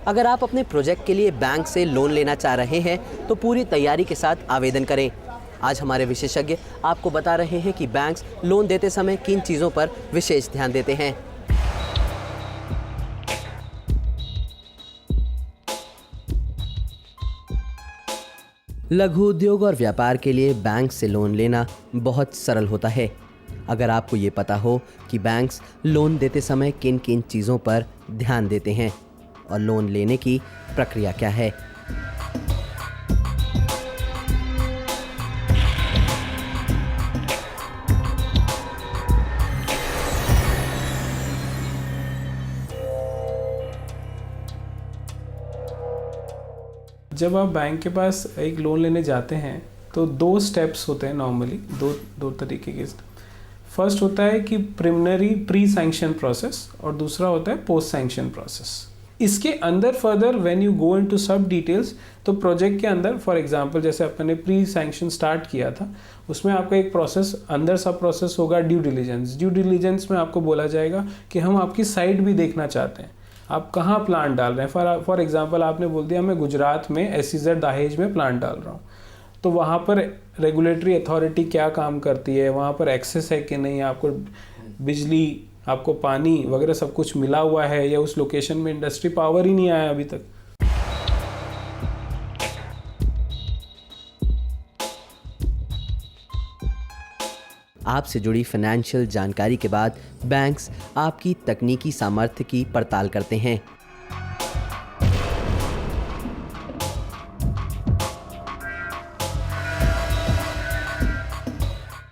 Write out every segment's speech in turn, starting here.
अगर आप अपने प्रोजेक्ट के लिए बैंक से लोन लेना चाह रहे हैं तो पूरी तैयारी के साथ आवेदन करें। आज हमारे विशेषज्ञ आपको बता रहे हैं कि बैंक्स लोन देते समय किन चीज़ों पर विशेष ध्यान देते हैं। लघु उद्योग और व्यापार के लिए बैंक से लोन लेना बहुत सरल होता है। अगर आपको ये पता हो कि बैंक्स लोन देते समय किन किन चीज़ों पर ध्यान देते हैं और लोन लेने की प्रक्रिया क्या है। जब आप बैंक के पास एक लोन लेने जाते हैं तो दो स्टेप्स होते हैं नॉर्मली, दो तरीके के। फर्स्ट होता है कि प्रिलिमिनरी प्री सैंक्शन प्रोसेस और दूसरा होता है पोस्ट सैंक्शन प्रोसेस। इसके अंदर further when you go into सब डिटेल्स, तो प्रोजेक्ट के अंदर फॉर एग्जांपल जैसे अपने प्री सैंक्शन स्टार्ट किया था, उसमें आपका एक प्रोसेस अंदर सब प्रोसेस होगा ड्यू डिलीजेंस। ड्यू डिलीजेंस में आपको बोला जाएगा कि हम आपकी साइट भी देखना चाहते हैं, आप कहाँ प्लांट डाल रहे हैं। फॉर एग्जांपल आपने बोल दिया मैं गुजरात में SEZ दहेज में प्लांट डाल रहा हूँ, तो वहाँ पर रेगुलेटरी अथॉरिटी क्या काम करती है, वहाँ पर एक्सेस है कि नहीं, आपको बिजली, आपको पानी वगैरह सब कुछ मिला हुआ है, या उस लोकेशन में इंडस्ट्री पावर ही नहीं आया अभी तक। आपसे जुड़ी फाइनेंशियल जानकारी के बाद बैंक्स आपकी तकनीकी सामर्थ्य की पड़ताल करते हैं।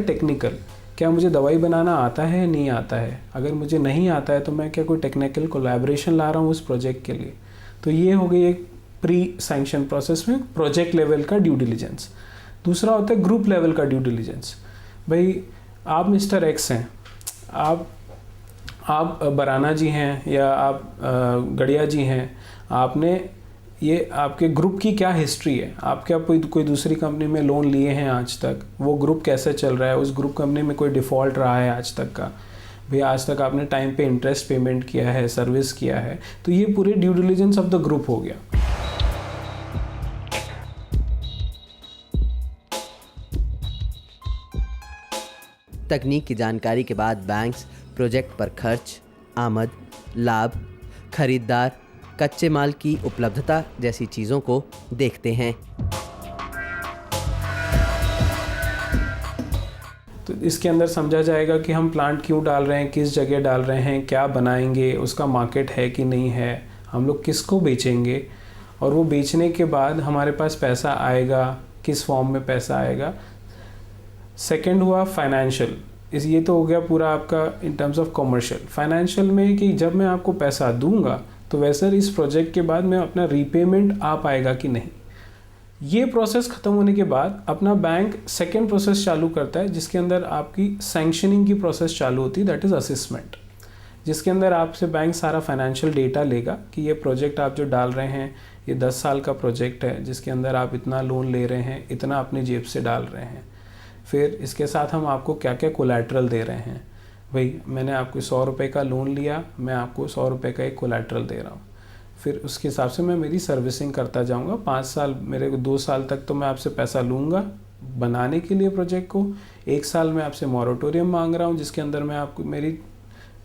टेक्निकल, क्या मुझे दवाई बनाना आता है नहीं आता है, अगर मुझे नहीं आता है तो मैं क्या कोई टेक्निकल कोलैबोरेशन ला रहा हूँ उस प्रोजेक्ट के लिए। तो ये हो गई एक प्री सैंक्शन प्रोसेस में प्रोजेक्ट लेवल का ड्यू डिलीजेंस। दूसरा होता है ग्रुप लेवल का ड्यू डिलीजेंस। भाई आप मिस्टर एक्स हैं, आप बराना जी हैं या आप गड़िया जी हैं, आपने ये आपके ग्रुप की क्या हिस्ट्री है, आप क्या कोई दूसरी कंपनी में लोन लिए हैं आज तक, वो ग्रुप कैसे चल रहा है, उस ग्रुप कंपनी में कोई डिफ़ॉल्ट रहा है आज तक का, भैया आज तक आपने टाइम पे इंटरेस्ट पेमेंट किया है, सर्विस किया है। तो ये पूरे due diligence of the group हो गया। तकनीक की जानकारी के बाद बैंक्स प्रोजेक्ट पर खर्च, आमद, लाभ, खरीदार, कच्चे माल की उपलब्धता जैसी चीज़ों को देखते हैं। तो इसके अंदर समझा जाएगा कि हम प्लांट क्यों डाल रहे हैं, किस जगह डाल रहे हैं, क्या बनाएंगे, उसका मार्केट है कि नहीं है, हम लोग किसको बेचेंगे, और वो बेचने के बाद हमारे पास पैसा आएगा, किस फॉर्म में पैसा आएगा। सेकंड हुआ फाइनेंशियल, ये तो हो गया पूरा आपका in terms of commercial. Financial में कि जब मैं आपको पैसा दूंगा तो वैसे इस प्रोजेक्ट के बाद मैं अपना रीपेमेंट आ पाएगा कि नहीं। ये प्रोसेस ख़त्म होने के बाद अपना बैंक सेकेंड प्रोसेस चालू करता है, जिसके अंदर आपकी सैंक्शनिंग की प्रोसेस चालू होती है, दैट इज़ असेसमेंट, जिसके अंदर आपसे बैंक सारा फाइनेंशियल डेटा लेगा कि ये प्रोजेक्ट आप जो डाल रहे हैं ये 10 साल का प्रोजेक्ट है, जिसके अंदर आप इतना लोन ले रहे हैं, इतना अपनी जेब से डाल रहे हैं। फिर इसके साथ हम आपको क्या क्या कोलैटरल दे रहे हैं। भाई मैंने आपको 100 रुपये का लोन लिया, मैं आपको 100 रुपये का एक कोलैटरल दे रहा हूँ। फिर उसके हिसाब से मैं मेरी सर्विसिंग करता जाऊँगा। 5 साल, मेरे को 2 साल तक तो मैं आपसे पैसा लूँगा बनाने के लिए प्रोजेक्ट को। 1 साल में आपसे मॉरेटोरियम मांग रहा हूँ, जिसके अंदर मैं आपको मेरी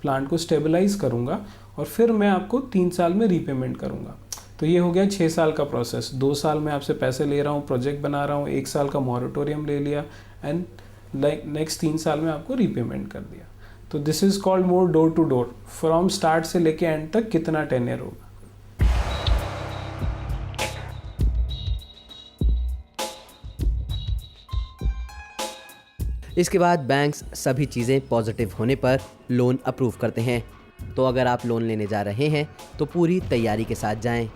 प्लांट को स्टेबलाइज करूँगा, और फिर मैं आपको 3 साल में रीपेमेंट करूँगा। तो ये हो गया 6 साल का प्रोसेस। 2 साल में आपसे पैसे ले रहा हूँ, प्रोजेक्ट बना रहा हूँ, 1 साल का मॉरेटोरियम ले लिया, एंड नेक्स्ट 3 साल में आपको रीपेमेंट कर दिया। तो this is called more door to door. From start से लेके एंड तक कितना टेन्योर होगा। इसके बाद बैंक्स सभी चीज़ें पॉजिटिव होने पर लोन अप्रूव करते हैं। तो अगर आप लोन लेने जा रहे हैं तो पूरी तैयारी के साथ जाएं।